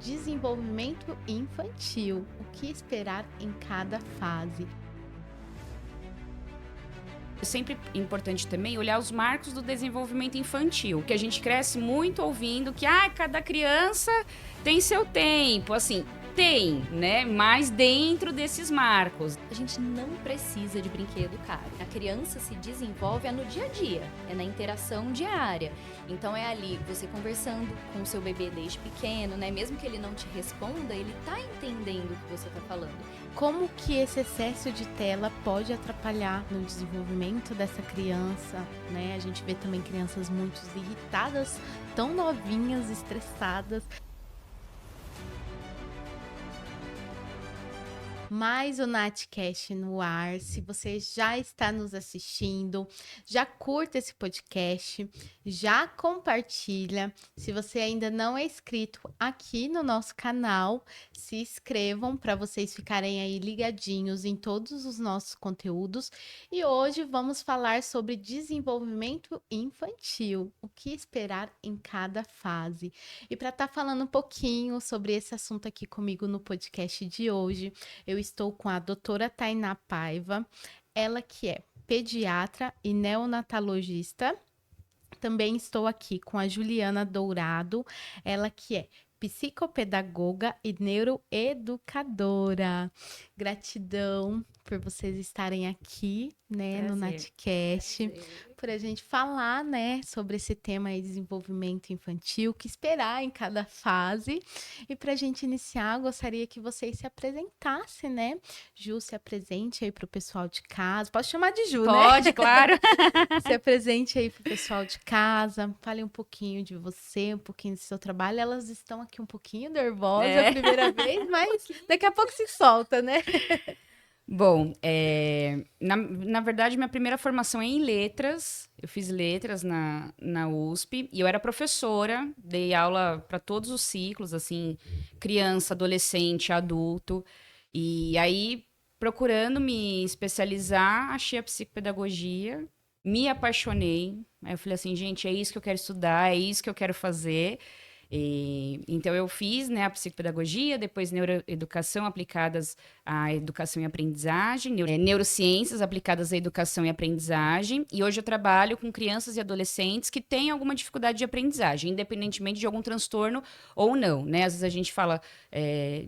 desenvolvimento infantil. O que esperar em cada fase? É sempre importante também olhar os marcos do desenvolvimento infantil, que a gente cresce muito ouvindo que cada criança tem seu tempo, assim, tem, né? Mas dentro desses marcos. A gente não precisa de brinquedo caro. A criança se desenvolve no dia a dia, é na interação diária. Então é ali você conversando com o seu bebê desde pequeno, né? Mesmo que ele não te responda, ele tá entendendo o que você tá falando. Como que esse excesso de tela pode atrapalhar no desenvolvimento dessa criança, né? A gente vê também crianças muito irritadas, tão novinhas, estressadas. Mais o Natcast no ar. Se você já está nos assistindo, já curta esse podcast, já compartilha. Se você ainda não é inscrito aqui no nosso canal, se inscrevam para vocês ficarem aí ligadinhos em todos os nossos conteúdos. E hoje vamos falar sobre desenvolvimento infantil, o que esperar em cada fase. E para estar falando um pouquinho sobre esse assunto aqui comigo no podcast de hoje, eu estou com a doutora Tainá Paiva, ela que é pediatra e neonatologista. Também estou aqui com a Juliana Dourado, ela que é psicopedagoga e neuroeducadora. Gratidão por vocês estarem aqui, né, no Natcast, por a gente falar, né, sobre esse tema aí, desenvolvimento infantil, o que esperar em cada fase. E para a gente iniciar, gostaria que vocês se apresentassem, né? Ju, se apresente aí para o pessoal de casa. Posso chamar de Ju, né? Pode, claro. Se apresente aí para o pessoal de casa, fale um pouquinho de você, um pouquinho do seu trabalho. Elas estão aqui um pouquinho nervosas a primeira vez, mas daqui a pouco se solta, né? Bom, na verdade, minha primeira formação é em letras. Eu fiz letras na USP e eu era professora, dei aula para todos os ciclos, assim, criança, adolescente, adulto. E aí, procurando me especializar, achei a psicopedagogia, me apaixonei. Aí eu falei assim, gente, é isso que eu quero estudar, é isso que eu quero fazer. Então, eu fiz, né, a psicopedagogia, depois neuroeducação aplicadas à educação e aprendizagem, neurociências aplicadas à educação e aprendizagem, e hoje eu trabalho com crianças e adolescentes que têm alguma dificuldade de aprendizagem, independentemente de algum transtorno ou não, né? Às vezes a gente fala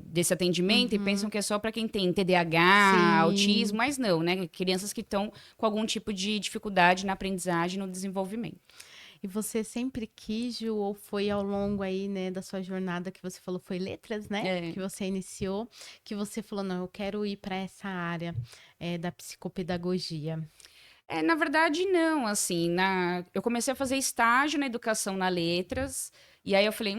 desse atendimento e pensam que é só para quem tem TDAH, autismo, mas não, né? Crianças que estão com algum tipo de dificuldade na aprendizagem, no desenvolvimento. E você sempre quis, Ju, ou foi ao longo aí, né, da sua jornada que você falou, foi letras, né? Que você iniciou, que você falou, não, eu quero ir para essa área da psicopedagogia. Na verdade, não, assim, eu comecei a fazer estágio na educação na letras, e aí eu falei,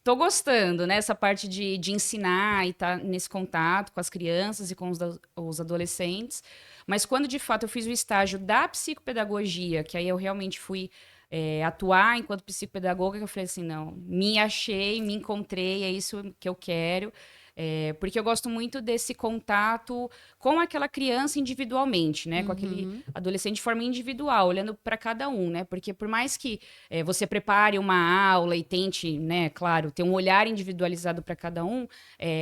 tô gostando, né, essa parte de ensinar e estar nesse contato com as crianças e com os adolescentes, mas quando de fato eu fiz o estágio da psicopedagogia, que aí eu realmente fui atuar enquanto psicopedagoga, que eu falei assim, não, me achei, me encontrei, é isso que eu quero, porque eu gosto muito desse contato com aquela criança individualmente, né, com aquele adolescente de forma individual, olhando para cada um, né, porque por mais que você prepare uma aula e tente, né, claro, ter um olhar individualizado para cada um,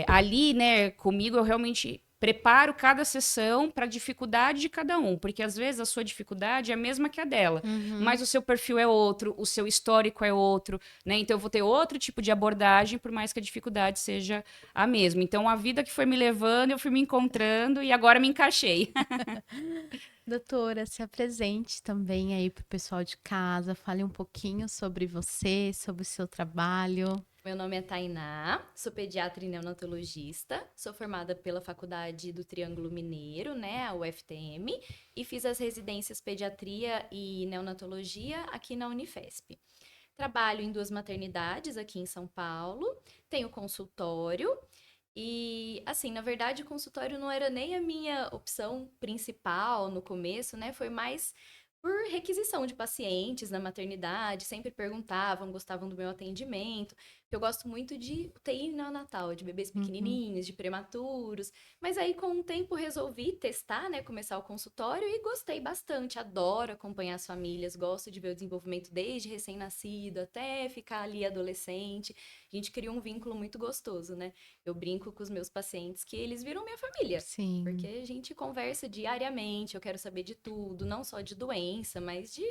ali, né, comigo eu realmente preparo cada sessão para a dificuldade de cada um, porque às vezes a sua dificuldade é a mesma que a dela, mas o seu perfil é outro, o seu histórico é outro, né? Então eu vou ter outro tipo de abordagem, por mais que a dificuldade seja a mesma. Então a vida que foi me levando, eu fui me encontrando e agora me encaixei. Doutora, se apresente também aí para o pessoal de casa, fale um pouquinho sobre você, sobre o seu trabalho. Meu nome é Tainá, sou pediatra e neonatologista, sou formada pela Faculdade do Triângulo Mineiro, né, a UFTM, e fiz as residências pediatria e neonatologia aqui na Unifesp. Trabalho em 2 maternidades aqui em São Paulo, tenho consultório e, assim, na verdade, o consultório não era nem a minha opção principal no começo, né, foi mais por requisição de pacientes na maternidade, sempre perguntavam, gostavam do meu atendimento. Eu gosto muito de UTI neonatal, de bebês Uhum. pequenininhos, de prematuros. Mas aí, com o tempo, resolvi testar, né? Começar o consultório e gostei bastante. Adoro acompanhar as famílias, gosto de ver o desenvolvimento desde recém-nascido até ficar ali adolescente. A gente cria um vínculo muito gostoso, né? Eu brinco com os meus pacientes que eles viram minha família. Porque Sim. a gente conversa diariamente, eu quero saber de tudo, não só de doença, mas de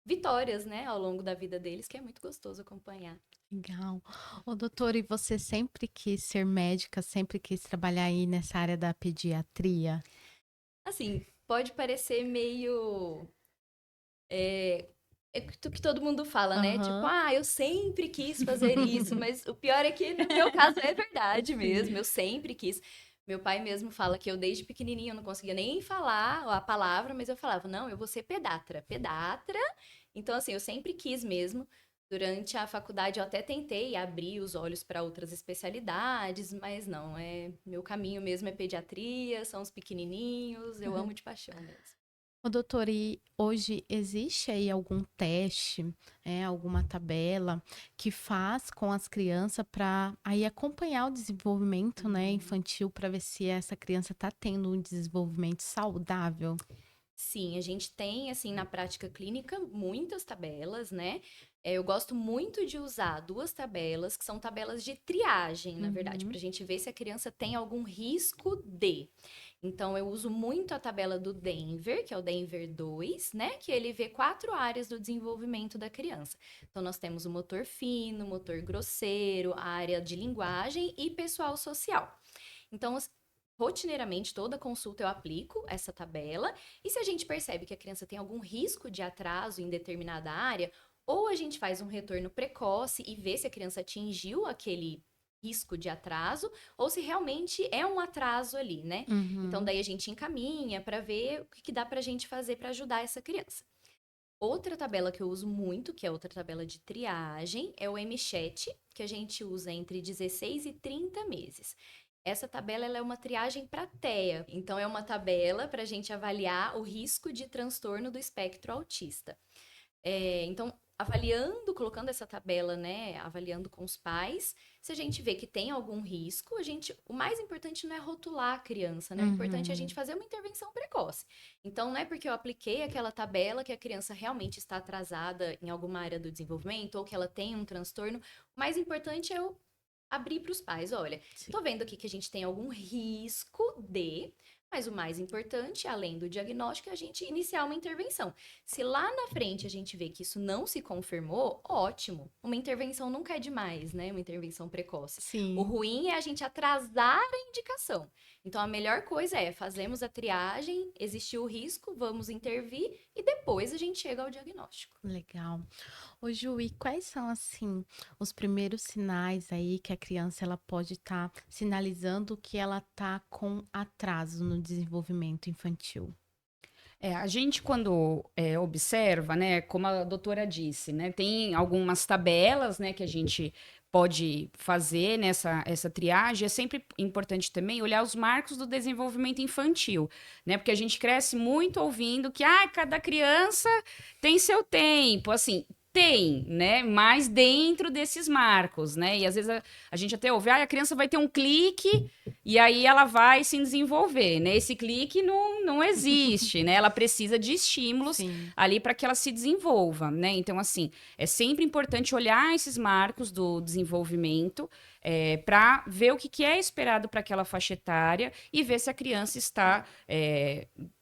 vitórias, né, ao longo da vida deles, que é muito gostoso acompanhar. Legal. Ô, doutor, e você sempre quis ser médica, sempre quis trabalhar aí nessa área da pediatria? Assim, pode parecer meio que todo mundo fala, né? Tipo, Aham. eu sempre quis fazer isso, mas o pior é que no meu caso é verdade Sim. mesmo, eu sempre quis. Meu pai mesmo fala que eu desde pequenininho não conseguia nem falar a palavra, mas eu falava, não, eu vou ser pedatra, pedatra. Então, assim, eu sempre quis mesmo. Durante a faculdade eu até tentei abrir os olhos para outras especialidades, mas não, meu caminho mesmo é pediatria, são os pequenininhos, eu amo de paixão mesmo. Ô, doutor, e hoje existe aí algum teste, alguma tabela que faz com as crianças para aí acompanhar o desenvolvimento, né, Uhum. infantil para ver se essa criança está tendo um desenvolvimento saudável? Sim, a gente tem, assim, na prática clínica, muitas tabelas, né? Eu gosto muito de usar duas tabelas, que são tabelas de triagem, na verdade, Uhum. para a gente ver se a criança tem algum risco de. Então, eu uso muito a tabela do Denver, que é o Denver 2, né? Que ele vê 4 áreas do desenvolvimento da criança. Então, nós temos o motor fino, o motor grosseiro, a área de linguagem e pessoal social. Então, rotineiramente, toda consulta eu aplico essa tabela, e se a gente percebe que a criança tem algum risco de atraso em determinada área, ou a gente faz um retorno precoce e vê se a criança atingiu aquele risco de atraso, ou se realmente é um atraso ali, né? Então, Uhum. daí a gente encaminha para ver o que dá para a gente fazer para ajudar essa criança. Outra tabela que eu uso muito, que é outra tabela de triagem, é o MCHAT, que a gente usa entre 16 e 30 meses. Essa tabela ela é uma triagem para TEA, então é uma tabela para a gente avaliar o risco de transtorno do espectro autista. Então, avaliando, colocando essa tabela, né, avaliando com os pais, se a gente vê que tem algum risco, o mais importante não é rotular a criança, né? O importante é a gente Uhum. fazer uma intervenção precoce. Então, não é porque eu apliquei aquela tabela que a criança realmente está atrasada em alguma área do desenvolvimento ou que ela tem um transtorno. O mais importante é eu abrir para os pais, olha, Sim. tô vendo aqui que a gente tem algum risco de, mas o mais importante, além do diagnóstico, é a gente iniciar uma intervenção. Se lá na frente a gente vê que isso não se confirmou, ótimo. Uma intervenção nunca é demais, né? Uma intervenção precoce. O Sim. ruim é a gente atrasar a indicação. Então a melhor coisa é fazemos a triagem, existiu o risco, vamos intervir e depois a gente chega ao diagnóstico. Legal. Ô, Ju, e quais são, assim, os primeiros sinais aí que a criança ela pode estar sinalizando que ela tá com atraso no desenvolvimento infantil? A gente quando observa, né, como a doutora disse, né, tem algumas tabelas, né, que a gente pode fazer nessa essa triagem. É sempre importante também olhar os marcos do desenvolvimento infantil, né, porque a gente cresce muito ouvindo que cada criança tem seu tempo, assim. Tem, né? Mas dentro desses marcos, né? E às vezes a gente até ouve, a criança vai ter um clique e aí ela vai se desenvolver, né? Esse clique não existe, né? Ela precisa de estímulos Sim. ali para que ela se desenvolva, né? Então, assim, é sempre importante olhar esses marcos do desenvolvimento para ver o que é esperado para aquela faixa etária e ver se a criança está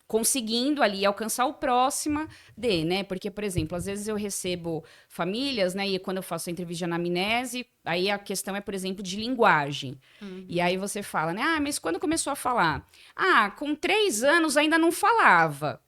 conseguindo ali alcançar o próximo né? Porque, por exemplo, às vezes eu recebo famílias, né? E quando eu faço a entrevista de anamnese, aí a questão é, por exemplo, de linguagem. E aí Uhum. você fala, né? Mas quando começou a falar? Com 3 anos ainda não falava.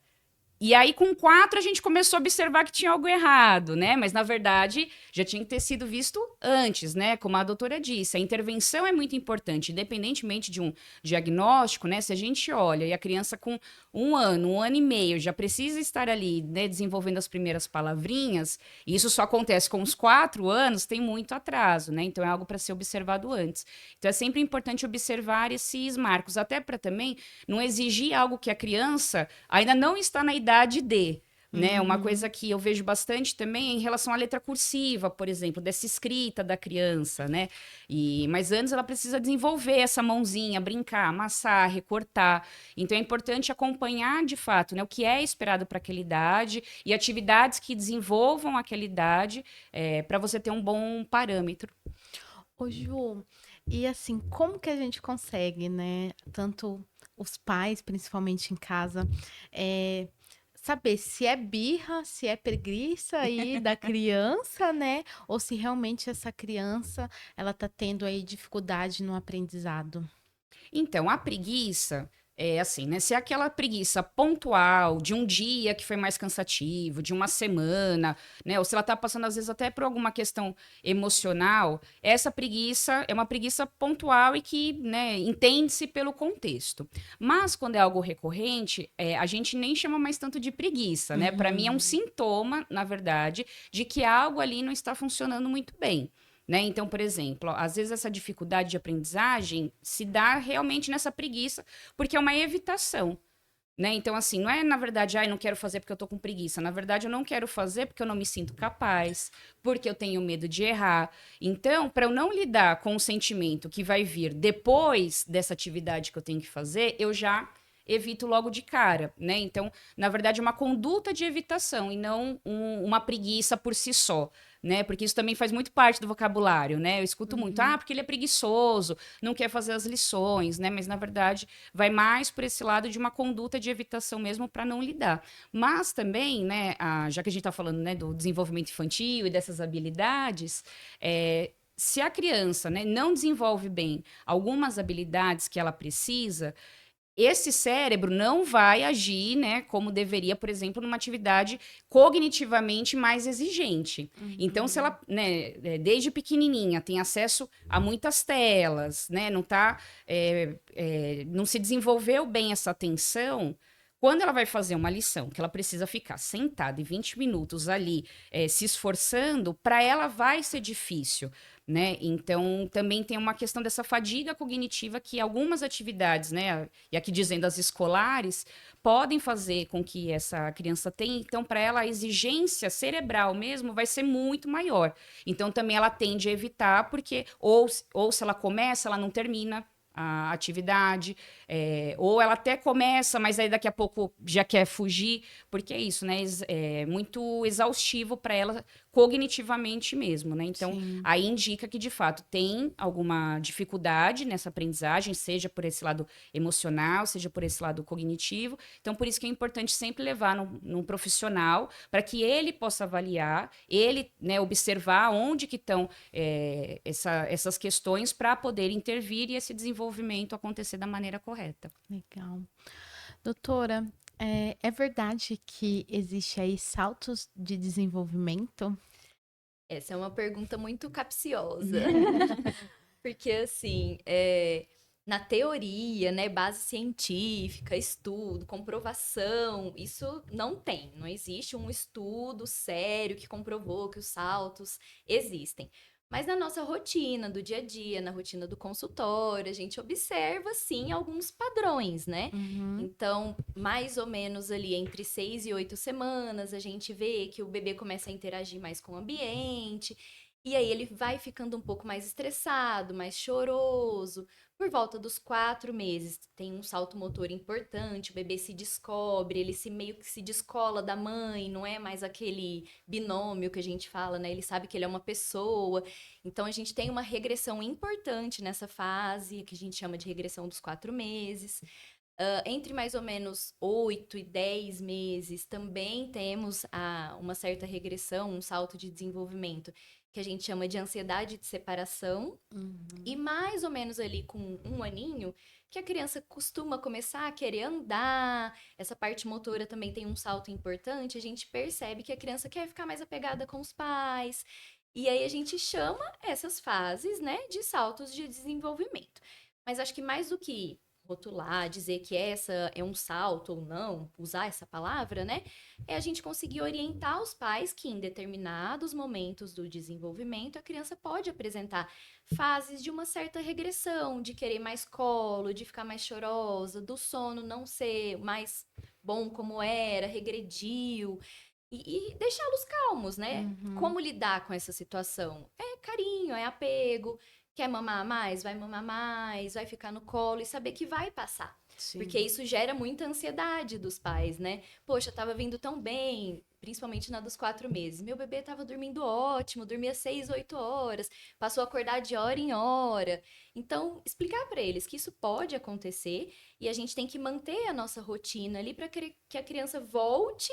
E aí, com 4, a gente começou a observar que tinha algo errado, né? Mas, na verdade, já tinha que ter sido visto antes, né? Como a doutora disse, a intervenção é muito importante, independentemente de um diagnóstico, né? Se a gente olha e a criança com 1 ano e meio, já precisa estar ali, né, desenvolvendo as primeiras palavrinhas, e isso só acontece com os 4 anos, tem muito atraso, né? Então, é algo para ser observado antes. Então, é sempre importante observar esses marcos, até para também não exigir algo que a criança ainda não está na idade de. né? Uma coisa que eu vejo bastante também é em relação à letra cursiva, por exemplo, dessa escrita da criança, né? Mas antes ela precisa desenvolver essa mãozinha, brincar, amassar, recortar. Então é importante acompanhar de fato, né, o que é esperado para aquela idade e atividades que desenvolvam aquela idade para você ter um bom parâmetro. Ô, Ju, e assim, como que a gente consegue, né? Tanto os pais, principalmente em casa, é, saber se é birra, se é preguiça aí da criança, né? Ou se realmente essa criança, ela tá tendo aí dificuldade no aprendizado. Então, a preguiça é assim, né? Se é aquela preguiça pontual de um dia que foi mais cansativo, de uma semana, né? Ou se ela tá passando, às vezes, até por alguma questão emocional, essa preguiça é uma preguiça pontual e que, né, entende-se pelo contexto. Mas quando é algo recorrente, a gente nem chama mais tanto de preguiça, né? Para mim é um Uhum. sintoma, na verdade, de que algo ali não está funcionando muito bem. Né? Então, por exemplo, ó, às vezes essa dificuldade de aprendizagem se dá realmente nessa preguiça, porque é uma evitação. Né? Então, assim, não é na verdade, não quero fazer porque eu tô com preguiça. Na verdade, eu não quero fazer porque eu não me sinto capaz, porque eu tenho medo de errar. Então, para eu não lidar com o sentimento que vai vir depois dessa atividade que eu tenho que fazer, eu já evito logo de cara, né? Então, na verdade, é uma conduta de evitação e não uma preguiça por si só, né? Porque isso também faz muito parte do vocabulário, né? Eu escuto muito, Uhum. porque ele é preguiçoso, não quer fazer as lições, né? Mas, na verdade, vai mais por esse lado de uma conduta de evitação mesmo para não lidar. Mas também, né, já que a gente está falando, né, do desenvolvimento infantil e dessas habilidades, se a criança, né, não desenvolve bem algumas habilidades que ela precisa, esse cérebro não vai agir, né, como deveria, por exemplo, numa atividade cognitivamente mais exigente. Então, se Uhum. ela, né, desde pequenininha tem acesso a muitas telas, né, não se desenvolveu bem essa atenção, quando ela vai fazer uma lição, que ela precisa ficar sentada e 20 minutos ali, se esforçando, para ela vai ser difícil, né? Então, também tem uma questão dessa fadiga cognitiva que algumas atividades, né, e aqui dizendo as escolares, podem fazer com que essa criança tenha. Então, para ela, a exigência cerebral mesmo vai ser muito maior. Então, também ela tende a evitar, porque ou se ela começa, ela não termina a atividade, ou ela até começa, mas aí daqui a pouco já quer fugir, porque é isso, né? É muito exaustivo para ela cognitivamente mesmo, né? Então, Sim. aí indica que de fato tem alguma dificuldade nessa aprendizagem, seja por esse lado emocional, seja por esse lado cognitivo. Então, por isso que é importante sempre levar num profissional para que ele possa avaliar, ele, né, observar onde que estão essas questões para poder intervir e esse desenvolvimento acontecer da maneira correta. Legal. Doutora, é verdade que existe aí saltos de desenvolvimento? Essa é uma pergunta muito capciosa. Porque, assim, na teoria, né, base científica, estudo, comprovação, isso não tem. Não existe um estudo sério que comprovou que os saltos existem. Mas na nossa rotina do dia a dia, na rotina do consultório, a gente observa, sim, alguns padrões, né? Uhum. Então, mais ou menos ali entre 6 e 8 semanas, a gente vê que o bebê começa a interagir mais com o ambiente. E aí ele vai ficando um pouco mais estressado, mais choroso. Por volta dos 4 meses, tem um salto motor importante, o bebê se descobre, ele se meio que se descola da mãe, não é mais aquele binômio que a gente fala, né? Ele sabe que ele é uma pessoa. Então a gente tem uma regressão importante nessa fase, que a gente chama de regressão dos 4 meses. Entre mais ou menos 8 e 10 meses, também temos uma certa regressão, um salto de desenvolvimento, que a gente chama de ansiedade de separação. E Uhum. mais ou menos ali com um aninho, que a criança costuma começar a querer andar, essa parte motora também tem um salto importante, a gente percebe que a criança quer ficar mais apegada com os pais. E aí a gente chama essas fases, né, de saltos de desenvolvimento. Mas acho que mais do que rotular, dizer que essa é um salto ou não, usar essa palavra, né? É a gente conseguir orientar os pais que em determinados momentos do desenvolvimento a criança pode apresentar fases de uma certa regressão, de querer mais colo, de ficar mais chorosa, do sono não ser mais bom como era, regrediu. E deixá-los calmos, né? Uhum. Como lidar com essa situação? É carinho, é apego. Quer mamar mais? Vai mamar mais, vai ficar no colo e saber que vai passar. Sim. Porque isso gera muita ansiedade dos pais, né? Poxa, tava vindo tão bem, principalmente na dos 4 meses. Meu bebê tava dormindo ótimo, dormia 6, 8 horas, passou a acordar de hora em hora. Então, explicar para eles que isso pode acontecer e a gente tem que manter a nossa rotina ali para que a criança volte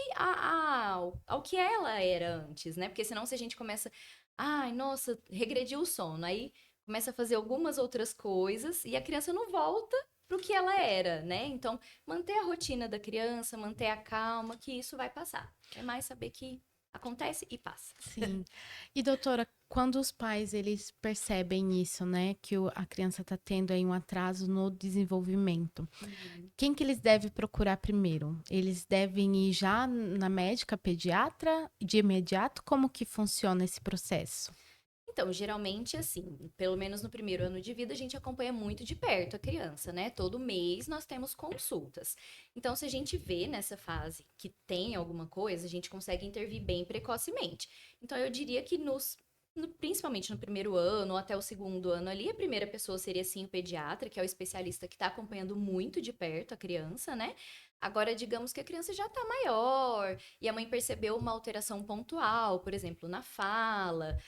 ao que ela era antes, né? Porque senão, se a gente começa, ai, nossa, regrediu o sono, aí começa a fazer algumas outras coisas e a criança não volta pro que ela era, né? Então, manter a rotina da criança, manter a calma, que isso vai passar. É mais saber que acontece e passa. Sim. E doutora, quando os pais eles percebem isso, né, que a criança tá tendo aí um atraso no desenvolvimento, quem que eles devem procurar primeiro? Eles devem ir já na médica pediatra de imediato? Como que funciona esse processo? Então, geralmente, assim, pelo menos no primeiro ano de vida, a gente acompanha muito de perto a criança, né? Todo mês nós temos consultas. Então, se a gente vê nessa fase que tem alguma coisa, a gente consegue intervir bem precocemente. Então, eu diria que principalmente no primeiro ano ou até o segundo ano ali, a primeira pessoa seria sim o pediatra, que é o especialista que está acompanhando muito de perto a criança, né? Agora, digamos que a criança já está maior e a mãe percebeu uma alteração pontual, por exemplo, na fala,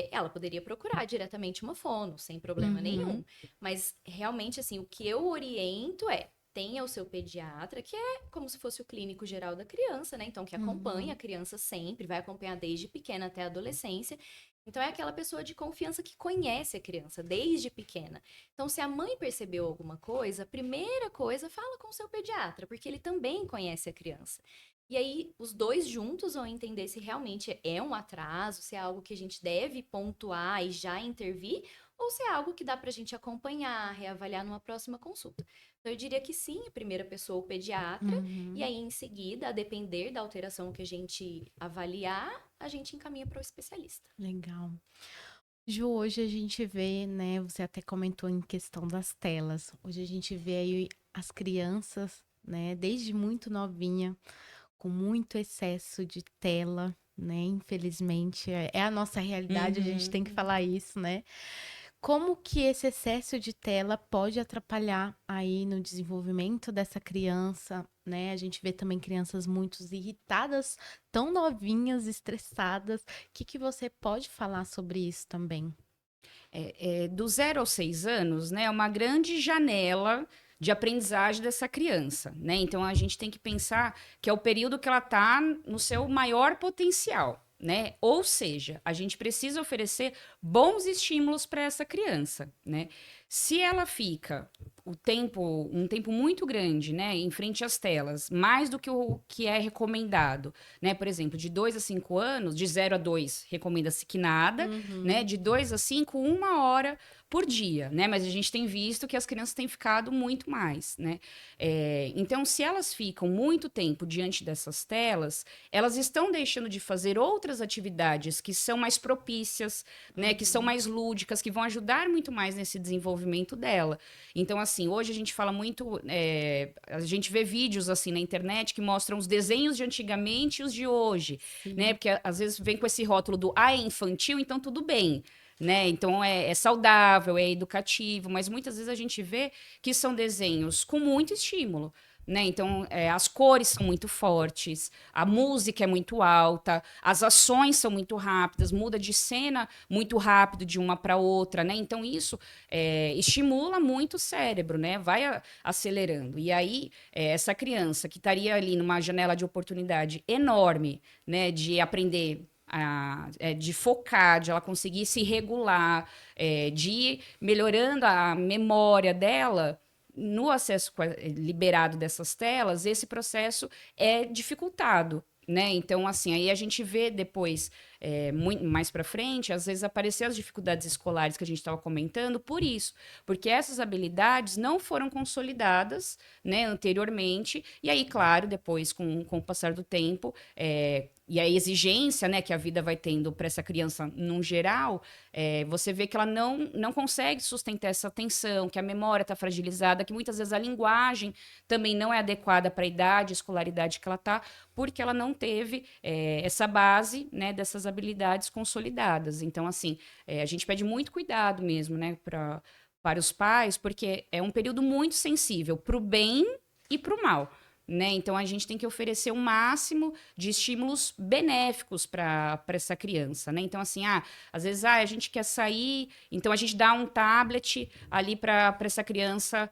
ela poderia procurar diretamente uma fono, sem problema nenhum. Mas realmente, assim, o que eu oriento é tenha o seu pediatra, que é como se fosse o clínico geral da criança, né? Então, que acompanha a criança sempre, vai acompanhar desde pequena até a adolescência. Então, é aquela pessoa de confiança que conhece a criança desde pequena. Então, se a mãe percebeu alguma coisa, a primeira coisa, fala com o seu pediatra, porque ele também conhece a criança. E aí, os dois juntos vão entender se realmente é um atraso, se é algo que a gente deve pontuar e já intervir, ou se é algo que dá para a gente acompanhar, reavaliar numa próxima consulta. Então, eu diria que sim, a primeira pessoa, o pediatra, e aí, em seguida, a depender da alteração que a gente avaliar, a gente encaminha para o especialista. Legal. Ju, hoje a gente vê, né? Você até comentou em questão das telas. Hoje a gente vê aí as crianças, né? Desde muito novinha, com muito excesso de tela, né? Infelizmente, é a nossa realidade, a gente tem que falar isso, né? Como que esse excesso de tela pode atrapalhar aí no desenvolvimento dessa criança, né? A gente vê também crianças muito irritadas, tão novinhas, estressadas. O que você pode falar sobre isso também? Do 0 aos 6 anos, né, é uma grande janela de aprendizagem dessa criança, né? Então a gente tem que pensar que é o período que ela está no seu maior potencial, né? Ou seja, a gente precisa oferecer bons estímulos para essa criança, né? Se ela fica um tempo muito grande, né, em frente às telas, mais do que o que é recomendado, né? Por exemplo, de 2 a 5 anos, de 0 a 2, recomenda-se que nada, né? De 2 a 5, 1 hora por dia, né? Mas a gente tem visto que as crianças têm ficado muito mais, né? Então, se elas ficam muito tempo diante dessas telas, elas estão deixando de fazer outras atividades que são mais propícias, né? Que são mais lúdicas, que vão ajudar muito mais nesse desenvolvimento dela. Então, assim, hoje a gente fala muito, a gente vê vídeos assim na internet que mostram os desenhos de antigamente e os de hoje, né? Porque às vezes vem com esse rótulo do é infantil, então tudo bem. Né? Então é saudável, é educativo, mas muitas vezes a gente vê que são desenhos com muito estímulo. Né? Então, as cores são muito fortes, a música é muito alta, as ações são muito rápidas, muda de cena muito rápido de uma para outra, né? Então, isso estimula muito o cérebro, né? Vai acelerando. E aí, essa criança que estaria ali numa janela de oportunidade enorme, né, de aprender de focar, de ela conseguir se regular, de ir melhorando a memória dela, no acesso liberado dessas telas, esse processo é dificultado. Né? Então, assim, aí a gente vê depois muito mais para frente, às vezes aparecer as dificuldades escolares que a gente estava comentando por isso, porque essas habilidades não foram consolidadas, né, anteriormente, e aí, claro, depois, com o passar do tempo, e a exigência, né, que a vida vai tendo para essa criança, num geral, você vê que ela não consegue sustentar essa atenção, que a memória está fragilizada, que muitas vezes a linguagem também não é adequada para a idade, a escolaridade que ela está, porque ela não teve essa base, né, dessas habilidades consolidadas. Então, assim, a gente pede muito cuidado mesmo, né, para os pais, porque é um período muito sensível para o bem e para o mal. Né? Então, a gente tem que oferecer o máximo de estímulos benéficos para essa criança. Né? Então, assim, às vezes a gente quer sair, então a gente dá um tablet ali para essa criança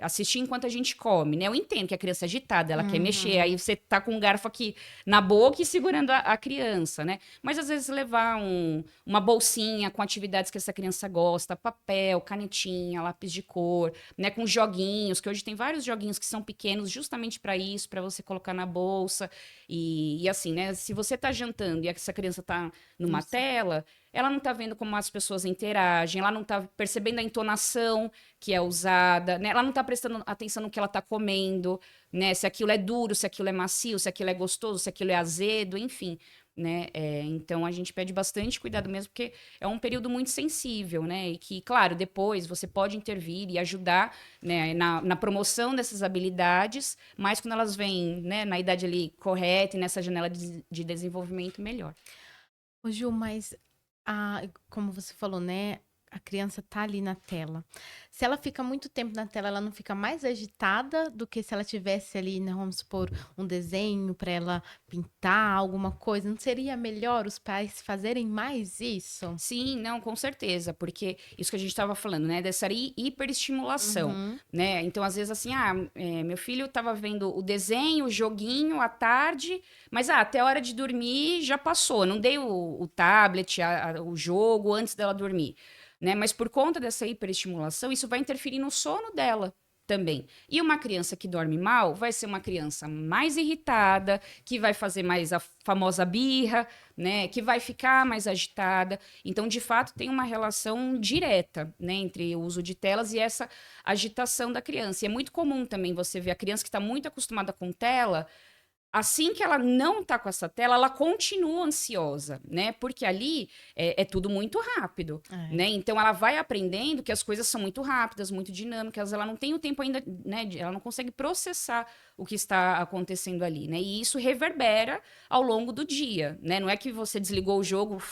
assistir enquanto a gente come. Né? Eu entendo que a criança é agitada, ela quer mexer, aí você tá com um garfo aqui na boca e segurando a criança. Né? Mas, às vezes, levar uma bolsinha com atividades que essa criança gosta, papel, canetinha, lápis de cor, né? Com joguinhos, que hoje tem vários joguinhos que são pequenos, justamente para isso, para você colocar na bolsa. E assim, né? Se você tá jantando e essa criança tá numa tela, ela não tá vendo como as pessoas interagem, ela não tá percebendo a entonação que é usada, né? Ela não tá prestando atenção no que ela tá comendo, né? Se aquilo é duro, se aquilo é macio, se aquilo é gostoso, se aquilo é azedo, enfim. Né? Então a gente pede bastante cuidado mesmo, porque é um período muito sensível, né? E que, claro, depois você pode intervir e ajudar, né, na promoção dessas habilidades, mas quando elas vêm, né, na idade ali correta e nessa janela de desenvolvimento, melhor. Ô, Ju, mas como você falou, né? A criança tá ali na tela. Se ela fica muito tempo na tela, ela não fica mais agitada do que se ela tivesse ali, né, vamos supor, um desenho para ela pintar alguma coisa. Não seria melhor os pais fazerem mais isso? Sim, não, com certeza, porque isso que a gente estava falando, né, dessa hiperestimulação, Uhum. né? Então, às vezes, assim, meu filho estava vendo o desenho, o joguinho à tarde, mas até a hora de dormir já passou, não dei o tablet, o jogo antes dela dormir, né? Mas por conta dessa hiperestimulação, isso vai interferir no sono dela também. E uma criança que dorme mal vai ser uma criança mais irritada, que vai fazer mais a famosa birra, né? Que vai ficar mais agitada. Então, de fato, tem uma relação direta, né, entre o uso de telas e essa agitação da criança. E é muito comum também você ver a criança que está muito acostumada com tela. Assim que ela não tá com essa tela, ela continua ansiosa, né? Porque ali é tudo muito rápido, É. né? Então ela vai aprendendo que as coisas são muito rápidas, muito dinâmicas, ela não tem o tempo ainda, né? Ela não consegue processar o que está acontecendo ali, né? E isso reverbera ao longo do dia, né? Não é que você desligou o jogo,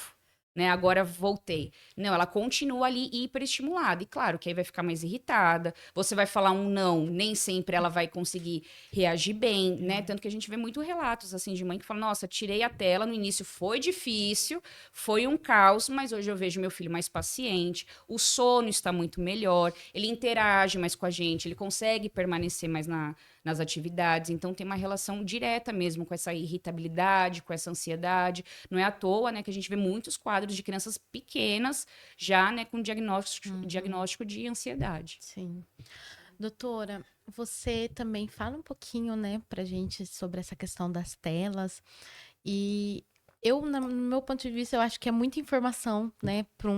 né? Agora voltei. Não, ela continua ali hiperestimulada. E claro que aí vai ficar mais irritada. Você vai falar um não, nem sempre ela vai conseguir reagir bem, né? Tanto que a gente vê muito relatos assim de mãe que fala: "Nossa, tirei a tela, no início foi difícil, foi um caos, mas hoje eu vejo meu filho mais paciente, o sono está muito melhor, ele interage mais com a gente, ele consegue permanecer mais nas atividades, então tem uma relação direta mesmo com essa irritabilidade, com essa ansiedade. Não é à toa, né, que a gente vê muitos quadros de crianças pequenas já, né, com diagnóstico de ansiedade. Sim. Doutora, você também fala um pouquinho, né, pra gente sobre essa questão das telas. E no meu ponto de vista, eu acho que é muita informação, né, para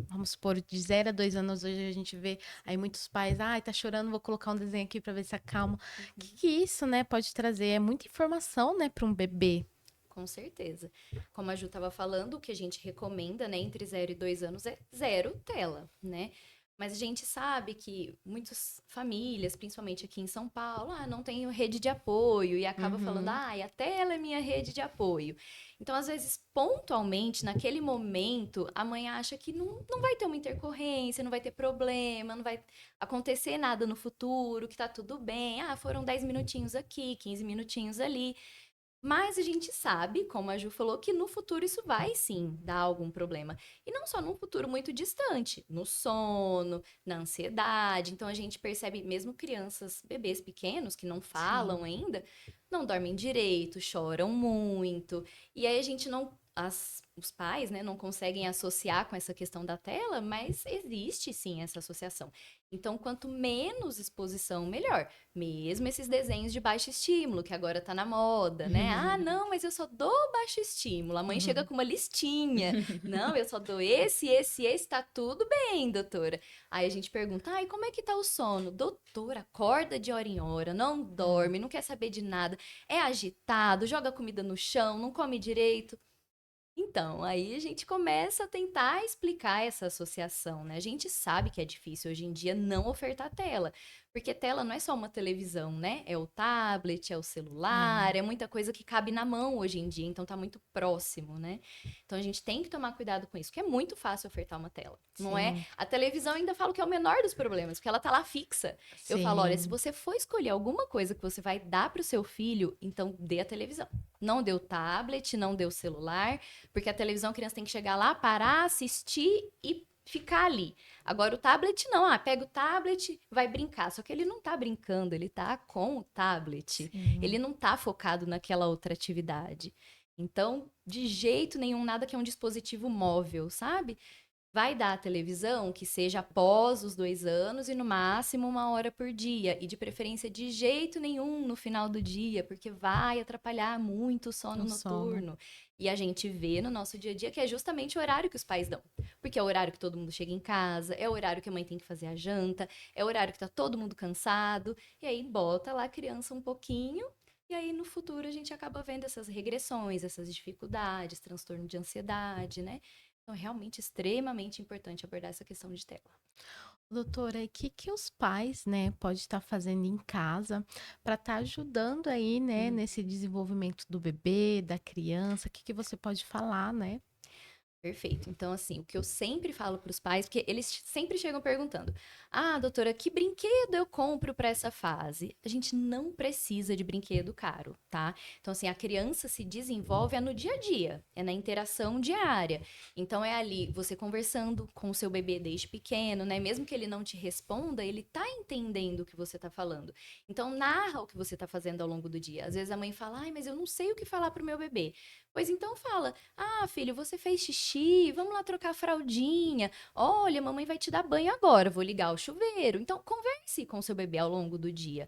vamos supor, de 0 a 2 anos. Hoje a gente vê aí muitos pais, ai, tá chorando, vou colocar um desenho aqui pra ver se acalma. O que isso, né, pode trazer? É muita informação, né, para um bebê. Com certeza. Como a Ju estava falando, o que a gente recomenda, né, entre 0 e 2 anos é zero tela, né? Mas a gente sabe que muitas famílias, principalmente aqui em São Paulo, não tem rede de apoio e acaba falando, a tela é minha rede de apoio. Então, às vezes, pontualmente, naquele momento, a mãe acha que não vai ter uma intercorrência, não vai ter problema, não vai acontecer nada no futuro, que tá tudo bem. Foram 10 minutinhos aqui, 15 minutinhos ali. Mas a gente sabe, como a Ju falou, que no futuro isso vai sim dar algum problema. E não só num futuro muito distante, no sono, na ansiedade. Então a gente percebe mesmo crianças, bebês pequenos que não falam ainda, não dormem direito, choram muito. E aí a gente não os pais, né, não conseguem associar com essa questão da tela, mas existe sim essa associação. Então, quanto menos exposição, melhor. Mesmo esses desenhos de baixo estímulo, que agora tá na moda, né? Ah, não, mas eu só dou baixo estímulo. A mãe chega com uma listinha. Não, eu só dou esse, tá tudo bem, doutora. Aí a gente pergunta, e como é que tá o sono? Doutora, acorda de hora em hora, não dorme, não quer saber de nada, é agitado, joga comida no chão, não come direito. Então, aí a gente começa a tentar explicar essa associação, né? A gente sabe que é difícil hoje em dia não ofertar tela, porque tela não é só uma televisão, né? É o tablet, é o celular, é muita coisa que cabe na mão hoje em dia, então tá muito próximo, né? Então a gente tem que tomar cuidado com isso, porque é muito fácil ofertar uma tela, não é? Sim, A televisão ainda falo que é o menor dos problemas, porque ela tá lá fixa. Eu falo, olha, se sim. você for escolher alguma coisa que você vai dar pro seu filho, então dê a televisão. Não dê o tablet, não dê o celular, porque a televisão a criança tem que chegar lá, parar, assistir e ficar ali. Agora o tablet não, pega o tablet, vai brincar. Só que ele não tá brincando, ele tá com o tablet. Ele não tá focado naquela outra atividade. Então, de jeito nenhum, nada que é um dispositivo móvel, sabe? Vai dar a televisão que seja após os 2 anos e no máximo 1 hora por dia. E de preferência de jeito nenhum no final do dia, porque vai atrapalhar muito o sono O sono. noturno. E a gente vê no nosso dia a dia que é justamente o horário que os pais dão. Porque é o horário que todo mundo chega em casa, é o horário que a mãe tem que fazer a janta, é o horário que tá todo mundo cansado. E aí bota lá a criança um pouquinho. E aí, no futuro, a gente acaba vendo essas regressões, essas dificuldades, transtorno de ansiedade, né? Então, é realmente extremamente importante abordar essa questão de tela. Doutora, e o que que os pais, né, pode estar fazendo em casa para estar ajudando aí, né, nesse desenvolvimento do bebê, da criança? O que que você pode falar, né? Perfeito. Então, assim, o que eu sempre falo para os pais, porque eles sempre chegam perguntando: doutora, que brinquedo eu compro para essa fase? A gente não precisa de brinquedo caro, tá? Então, assim, a criança se desenvolve no dia a dia, é na interação diária. Então, é ali você conversando com o seu bebê desde pequeno, né? Mesmo que ele não te responda, ele tá entendendo o que você tá falando. Então, narra o que você tá fazendo ao longo do dia. Às vezes a mãe fala: mas eu não sei o que falar pro meu bebê. Pois então fala: filho, você fez xixi, vamos lá trocar a fraldinha. Olha, mamãe vai te dar banho agora, vou ligar o chuveiro. Então, converse com seu bebê ao longo do dia.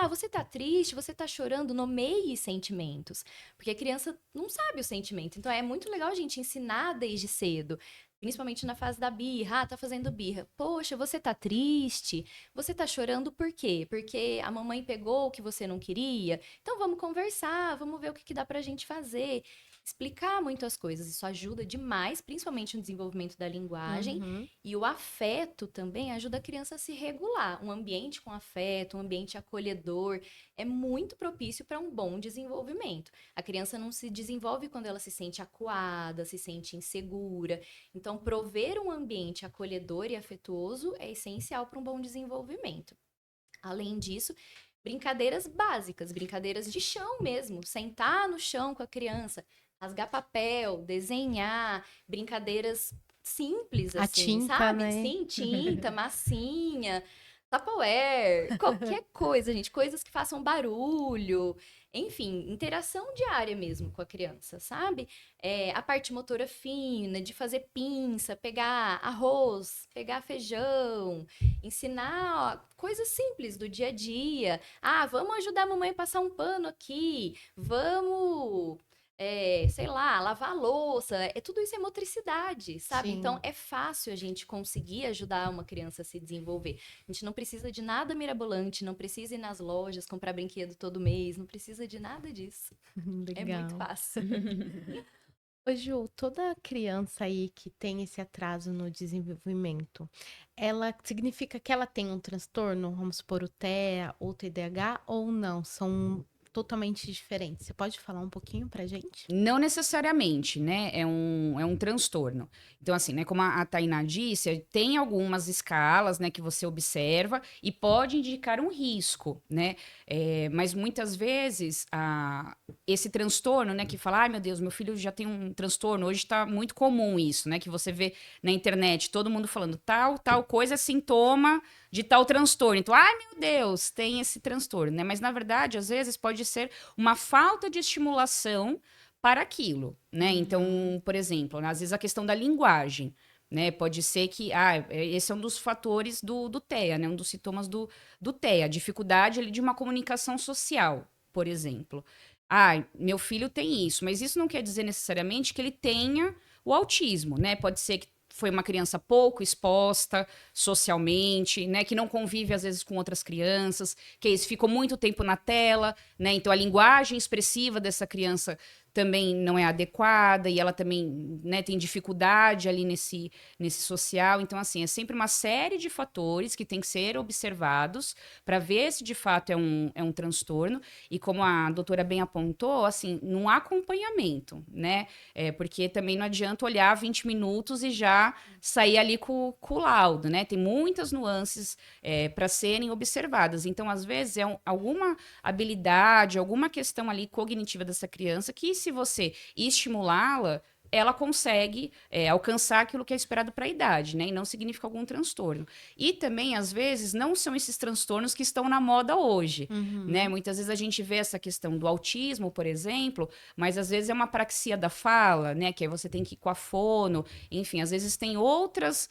Você tá triste, você tá chorando, nomeie sentimentos. Porque a criança não sabe o sentimento. Então, é muito legal a gente ensinar desde cedo. Principalmente na fase da birra, tá fazendo birra. Poxa, você tá triste? Você tá chorando por quê? Porque a mamãe pegou o que você não queria? Então vamos conversar, vamos ver o que que dá pra gente fazer. Explicar muito as coisas, isso ajuda demais, principalmente no desenvolvimento da linguagem. Uhum. E o afeto também ajuda a criança a se regular. Um ambiente com afeto, um ambiente acolhedor, é muito propício para um bom desenvolvimento. A criança não se desenvolve quando ela se sente acuada, se sente insegura. Então, prover um ambiente acolhedor e afetuoso é essencial para um bom desenvolvimento. Além disso, brincadeiras básicas, brincadeiras de chão mesmo, sentar no chão com a criança, rasgar papel, desenhar, brincadeiras simples A assim, tinta, sabe? né? Sim, tinta, massinha, Tupperware, qualquer coisa, gente, coisas que façam barulho, enfim, interação diária mesmo com a criança, sabe? A parte motora fina, de fazer pinça, pegar arroz, pegar feijão, ensinar coisas simples do dia a dia. Vamos ajudar a mamãe a passar um pano aqui, vamos sei lá, lavar a louça, tudo isso é motricidade, sabe? Então Sim. é fácil a gente conseguir ajudar uma criança a se desenvolver. A gente não precisa de nada mirabolante, não precisa ir nas lojas comprar brinquedo todo mês, não precisa de nada disso. É muito Legal. fácil. Ô, Ju, toda criança aí que tem esse atraso no desenvolvimento, ela significa que ela tem um transtorno, vamos supor, o TEA ou o TDAH, ou não? São totalmente diferentes. Você pode falar um pouquinho pra gente? Não necessariamente, né? É um transtorno. Então, assim, né? Como a Tainá disse, tem algumas escalas, né? Que você observa e pode indicar um risco, né? Mas muitas vezes, esse transtorno, né? Que fala, ai meu Deus, meu filho já tem um transtorno. Hoje tá muito comum isso, né? Que você vê na internet todo mundo falando tal coisa é sintoma de tal transtorno. Então, ai meu Deus, tem esse transtorno, né? Mas na verdade, às vezes pode ser uma falta de estimulação para aquilo, né? Então, por exemplo, às vezes a questão da linguagem, né? Pode ser que, esse é um dos fatores do TEA, né? Um dos sintomas do TEA, a dificuldade ali de uma comunicação social, por exemplo. Meu filho tem isso, mas isso não quer dizer necessariamente que ele tenha o autismo, né? Pode ser que foi uma criança pouco exposta socialmente, né, que não convive às vezes com outras crianças, que isso ficou muito tempo na tela, né? Então a linguagem expressiva dessa criança também não é adequada e ela também, né, tem dificuldade ali nesse social. Então, assim, é sempre uma série de fatores que tem que ser observados para ver se de fato é um transtorno. E como a doutora bem apontou, assim, num acompanhamento, né? Porque também não adianta olhar 20 minutos e já sair ali com o laudo, né? Tem muitas nuances para serem observadas. Então, às vezes, alguma habilidade, alguma questão ali cognitiva dessa criança que, se você estimulá-la, ela consegue alcançar aquilo que é esperado para a idade, né? E não significa algum transtorno. E também, às vezes, não são esses transtornos que estão na moda hoje, né? Muitas vezes a gente vê essa questão do autismo, por exemplo, mas às vezes é uma apraxia da fala, né? Que aí você tem que ir com a fono, enfim, às vezes tem outras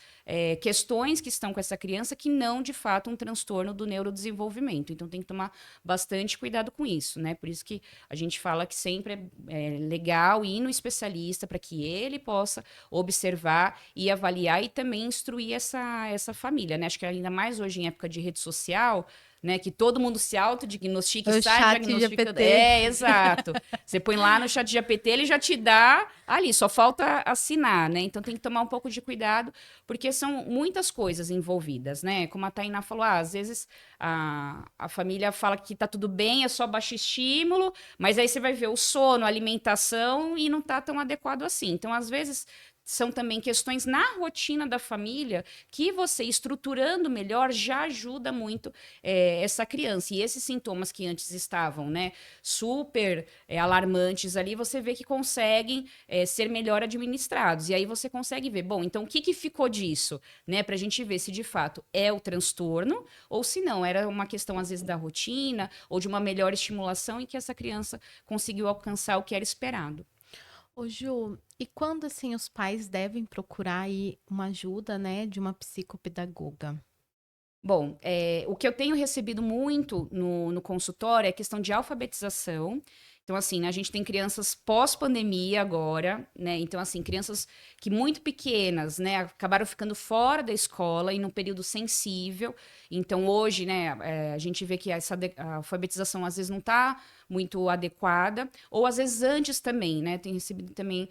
questões que estão com essa criança que não, de fato, um transtorno do neurodesenvolvimento. Então, tem que tomar bastante cuidado com isso, né? Por isso que a gente fala que sempre é legal ir no especialista para que ele possa observar e avaliar e também instruir essa família, né? Acho que ainda mais hoje em época de rede social, né, que todo mundo se autodiagnostica e O sai chat diagnosticando. GPT. Exato. Você põe lá no chat GPT, ele já te dá ali, só falta assinar, né? Então tem que tomar um pouco de cuidado, porque são muitas coisas envolvidas, né? Como a Tainá falou, às vezes a família fala que tá tudo bem, é só baixo estímulo, mas aí você vai ver o sono, a alimentação e não tá tão adequado assim. Então, às vezes, são também questões na rotina da família que você estruturando melhor já ajuda muito essa criança. E esses sintomas que antes estavam, né, super alarmantes ali, você vê que conseguem ser melhor administrados. E aí você consegue ver, bom, então o que ficou disso, né, para a gente ver se de fato é o transtorno ou se não, era uma questão às vezes da rotina ou de uma melhor estimulação e que essa criança conseguiu alcançar o que era esperado. Ô Ju, e quando assim os pais devem procurar aí uma ajuda, né, de uma psicopedagoga? Bom, o que eu tenho recebido muito no consultório é a questão de alfabetização. Então, assim, né, a gente tem crianças pós-pandemia agora, né? Então, assim, crianças que muito pequenas, né, acabaram ficando fora da escola e num período sensível. Então, hoje, né, a gente vê que a alfabetização às vezes não está muito adequada, ou às vezes antes também, né? Tem recebido também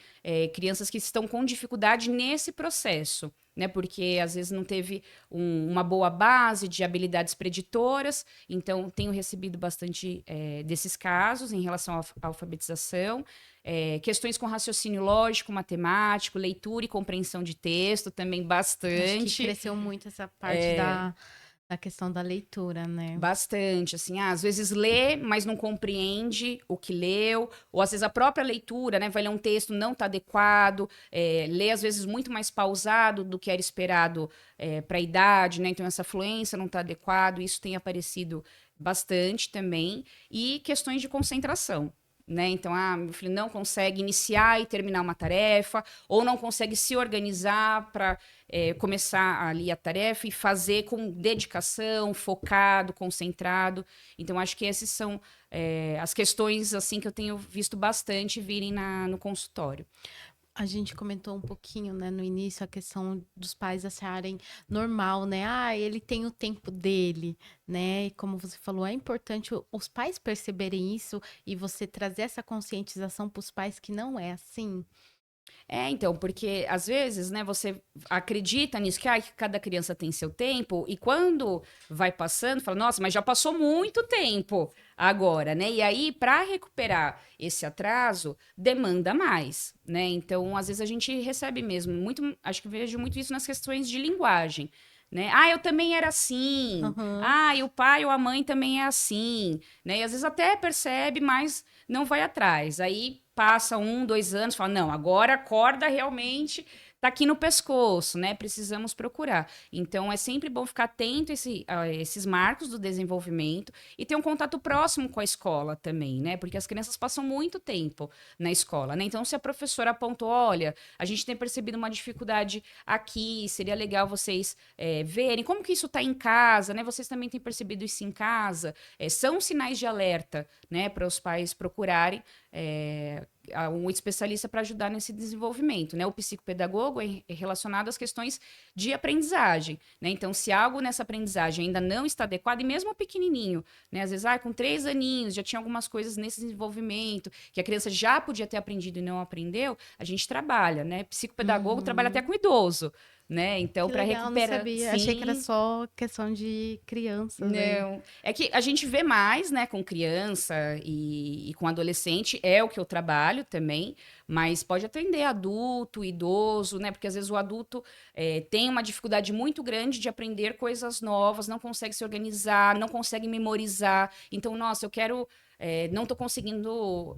crianças que estão com dificuldade nesse processo, né? Porque às vezes não teve uma boa base de habilidades preditoras, então tenho recebido bastante desses casos em relação à alfabetização. Questões com raciocínio lógico, matemático, leitura e compreensão de texto também Acho que bastante. cresceu muito essa parte da questão da leitura, né? Bastante, assim, às vezes lê, mas não compreende o que leu, ou às vezes a própria leitura, né, vai ler um texto não está adequado, lê às vezes muito mais pausado do que era esperado para a idade, né, então essa fluência não está adequado, isso tem aparecido bastante também, e questões de concentração. Né? Então, meu filho não consegue iniciar e terminar uma tarefa, ou não consegue se organizar para começar ali a tarefa e fazer com dedicação, focado, concentrado. Então, acho que essas são as questões assim que eu tenho visto bastante virem no consultório. A gente comentou um pouquinho, né, no início, a questão dos pais acharem normal, né? Ah, ele tem o tempo dele, né? E como você falou, é importante os pais perceberem isso e você trazer essa conscientização para os pais que não é assim. Então, porque às vezes, né, você acredita nisso, que cada criança tem seu tempo, e quando vai passando, fala, nossa, mas já passou muito tempo agora, né? E aí, para recuperar esse atraso, demanda mais, né? Então, às vezes a gente recebe mesmo muito, acho que vejo muito isso nas questões de linguagem. Né? Eu também era assim. Aham. E o pai ou a mãe também é assim. Né? E às vezes até percebe, mas não vai atrás. Aí passa 1, 2 anos, fala, não, agora acorda realmente, tá aqui no pescoço, né? Precisamos procurar. Então, é sempre bom ficar atento a esses marcos do desenvolvimento e ter um contato próximo com a escola também, né? Porque as crianças passam muito tempo na escola, né? Então, se a professora apontou, olha, a gente tem percebido uma dificuldade aqui, seria legal vocês verem como que isso está em casa, né? Vocês também têm percebido isso em casa? São sinais de alerta, né? Para os pais procurarem um especialista para ajudar nesse desenvolvimento, né? O psicopedagogo é relacionado às questões de aprendizagem, né? Então, se algo nessa aprendizagem ainda não está adequado, e mesmo o pequenininho, né? Às vezes, com 3 aninhos, já tinha algumas coisas nesse desenvolvimento que a criança já podia ter aprendido e não aprendeu, a gente trabalha, né? Psicopedagogo trabalha até com idoso, né? Então, Que para legal, não recuperar... sabia. Achei que era só questão de crianças aí. Não, é que a gente vê mais, né, com criança e com adolescente, é o que eu trabalho também, mas pode atender adulto, idoso, né, porque às vezes o adulto tem uma dificuldade muito grande de aprender coisas novas, não consegue se organizar, não consegue memorizar, então, nossa, eu quero... não estou conseguindo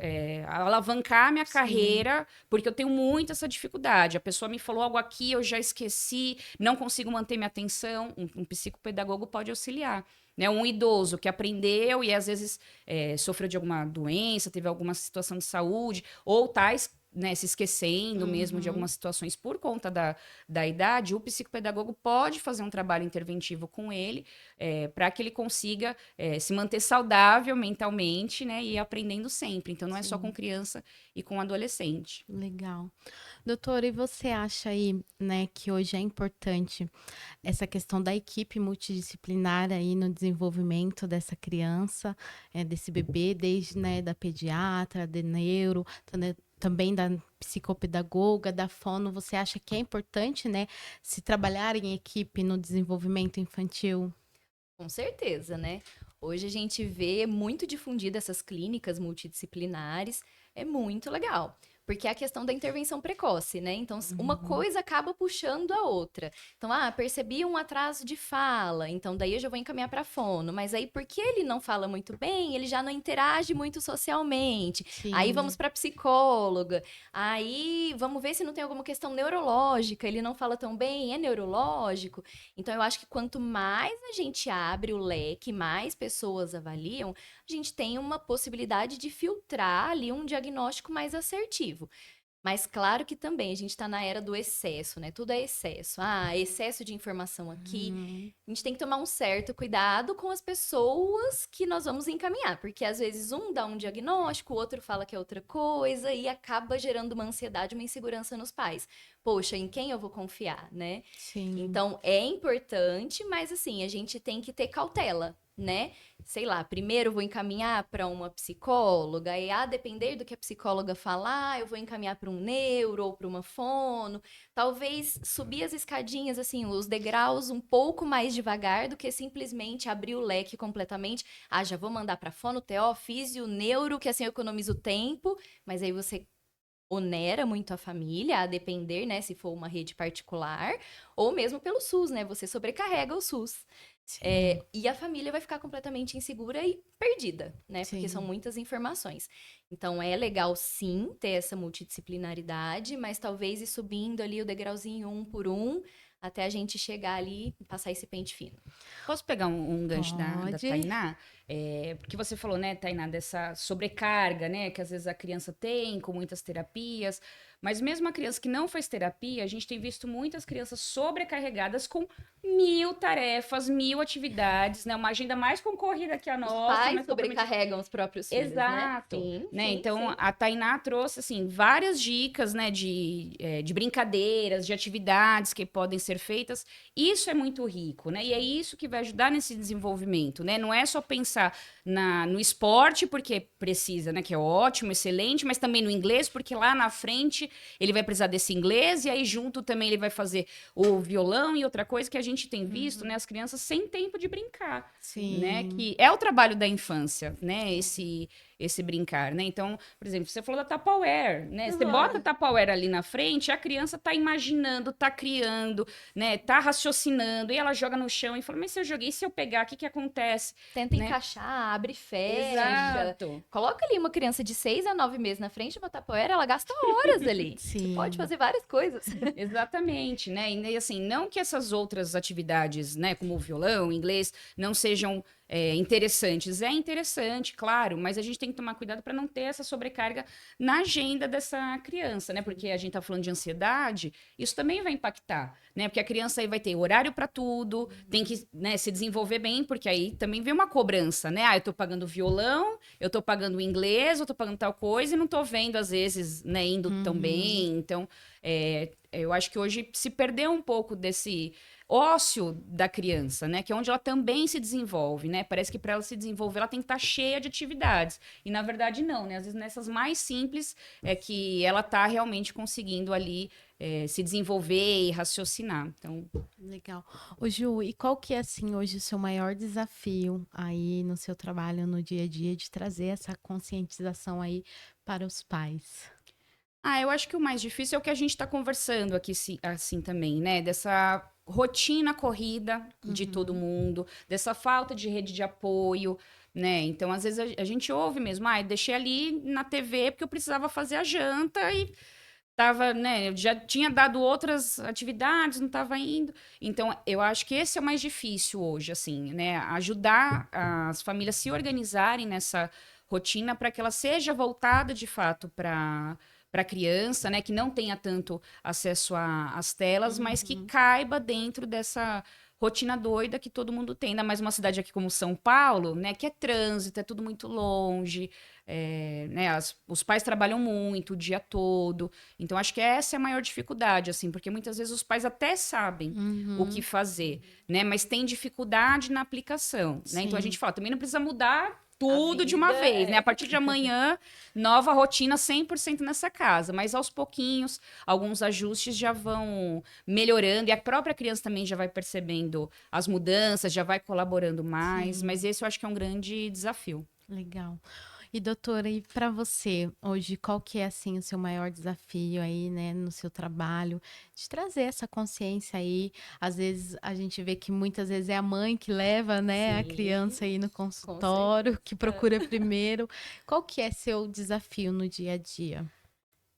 alavancar minha carreira, porque eu tenho muito essa dificuldade. A pessoa me falou algo aqui, eu já esqueci, não consigo manter minha atenção. Um psicopedagogo pode auxiliar. Né? Um idoso que aprendeu e às vezes sofreu de alguma doença, teve alguma situação de saúde, ou está se esquecendo mesmo de algumas situações por conta da idade, o psicopedagogo pode fazer um trabalho interventivo com ele para que ele consiga se manter saudável mentalmente, né, e aprendendo sempre. Então, não é só com criança e com adolescente. Legal. Doutora, e você acha aí, né, que hoje é importante essa questão da equipe multidisciplinar aí no desenvolvimento dessa criança, desse bebê, desde, né, da pediatra, de neuro, também da psicopedagoga, da fono, você acha que é importante, né, se trabalhar em equipe no desenvolvimento infantil? Com certeza, né? Hoje a gente vê muito difundida essas clínicas multidisciplinares, é muito legal. Porque é a questão da intervenção precoce, né? Então, uma coisa acaba puxando a outra. Então, percebi um atraso de fala, então daí eu já vou encaminhar para fono. Mas aí, porque ele não fala muito bem, ele já não interage muito socialmente. Sim. Aí vamos para psicóloga. Aí vamos ver se não tem alguma questão neurológica. Ele não fala tão bem, é neurológico. Então, eu acho que quanto mais a gente abre o leque, mais pessoas avaliam, a gente tem uma possibilidade de filtrar ali um diagnóstico mais assertivo. Mas claro que também a gente está na era do excesso, né? Tudo é excesso. Excesso de informação aqui. A gente tem que tomar um certo cuidado com as pessoas que nós vamos encaminhar, porque às vezes um dá um diagnóstico, o outro fala que é outra coisa e acaba gerando uma ansiedade, uma insegurança nos pais. Poxa, em quem eu vou confiar, né? Sim. Então é importante, mas assim, a gente tem que ter cautela, né? Sei lá, primeiro vou encaminhar para uma psicóloga, e a depender do que a psicóloga falar, eu vou encaminhar para um neuro ou para uma fono. Talvez subir as escadinhas, assim, os degraus um pouco mais devagar do que simplesmente abrir o leque completamente. Já vou mandar para fono, TO, físio, neuro, que assim eu economizo tempo, mas aí você onera muito a família, a depender, né, se for uma rede particular, ou mesmo pelo SUS, né? Você sobrecarrega o SUS. E a família vai ficar completamente insegura e perdida, né? Sim. Porque são muitas informações. Então, é legal, sim, ter essa multidisciplinaridade, mas talvez ir subindo ali o degrauzinho um por um, até a gente chegar ali e passar esse pente fino. Posso pegar um gancho da Pode. Tainá? Porque você falou, né, Tainá, dessa sobrecarga, né, que às vezes a criança tem com muitas terapias, mas mesmo a criança que não faz terapia, a gente tem visto muitas crianças sobrecarregadas com 1000 tarefas, 1000 atividades, né, uma agenda mais concorrida que a Os nossa. pais mais comprometida. sobrecarregam os próprios filhos, Exato, né? Sim, né? sim, Então sim. a Tainá trouxe assim várias dicas, né, de brincadeiras, de atividades que podem ser feitas. Isso é muito rico, né? E é isso que vai ajudar nesse desenvolvimento, né? Não é só pensar no esporte porque precisa, né? Que é ótimo, excelente, mas também no inglês porque lá na frente ele vai precisar desse inglês e aí junto também ele vai fazer o violão e outra coisa que a gente tem visto, né? As crianças sem tempo de brincar. Sim. Né, que é o trabalho da infância, né? esse brincar, né? Então, por exemplo, você falou da Tupperware, né? Você Uhum. bota a Tupperware ali na frente, a criança tá imaginando, tá criando, né? Tá raciocinando, e ela joga no chão e fala, mas se eu joguei, se eu pegar, o que que acontece? Tenta Né? encaixar, abre e fecha. Exato. Coloca ali uma criança de 6 a 9 meses na frente de uma tapoeira, ela gasta horas ali. Você pode Sim. fazer várias coisas. Exatamente, né? E assim, não que essas outras atividades, né, como o violão, o inglês, não sejam interessantes. É interessante, claro, mas a gente tem que tomar cuidado para não ter essa sobrecarga na agenda dessa criança, né? Porque a gente tá falando de ansiedade, isso também vai impactar, né? Porque a criança aí vai ter horário para tudo, tem que, né, se desenvolver bem, porque aí também vem uma cobrança, né? Ah, eu tô pagando violão, eu tô pagando inglês, eu tô pagando tal coisa e não tô vendo, às vezes, né, indo tão bem. Então, eu acho que hoje se perdeu um pouco desse ócio da criança, né? Que é onde ela também se desenvolve, né? Parece que para ela se desenvolver, ela tem que estar cheia de atividades. E na verdade, não, né? Às vezes nessas mais simples é que ela tá realmente conseguindo ali se desenvolver e raciocinar. Então, Legal. Ô, Ju, e qual que é, assim, hoje o seu maior desafio aí no seu trabalho, no dia a dia, de trazer essa conscientização aí para os pais? eu acho que o mais difícil é o que a gente está conversando aqui, assim também, né? Dessa rotina corrida de todo mundo, dessa falta de rede de apoio, né? Então, às vezes, a gente ouve mesmo, deixei ali na TV porque eu precisava fazer a janta e tava, né? Eu já tinha dado outras atividades, não estava indo. Então, eu acho que esse é o mais difícil hoje, assim, né? Ajudar as famílias a se organizarem nessa rotina para que ela seja voltada de fato para a criança, né, que não tenha tanto acesso às telas, mas que caiba dentro dessa rotina doida que todo mundo tem. Ainda mais uma cidade aqui como São Paulo, né, que é trânsito, é tudo muito longe, né, os pais trabalham muito o dia todo. Então, acho que essa é a maior dificuldade, assim, porque muitas vezes os pais até sabem o que Uhum. fazer, né, mas tem dificuldade na aplicação, né? Então, a Sim. gente fala, também não precisa mudar tudo de uma vida vez, né? A é. partir de amanhã, nova rotina 100% nessa casa, mas aos pouquinhos, alguns ajustes já vão melhorando e a própria criança também já vai percebendo as mudanças, já vai colaborando mais, Sim. mas esse eu acho que é um grande desafio. Legal. E doutora, e para você hoje, qual que é assim o seu maior desafio aí, né, no seu trabalho, de trazer essa consciência aí? Às vezes a gente vê que muitas vezes é a mãe que leva, né, a Sim, criança aí no com consultório, que certeza. procura primeiro. Qual que é seu desafio no dia a dia?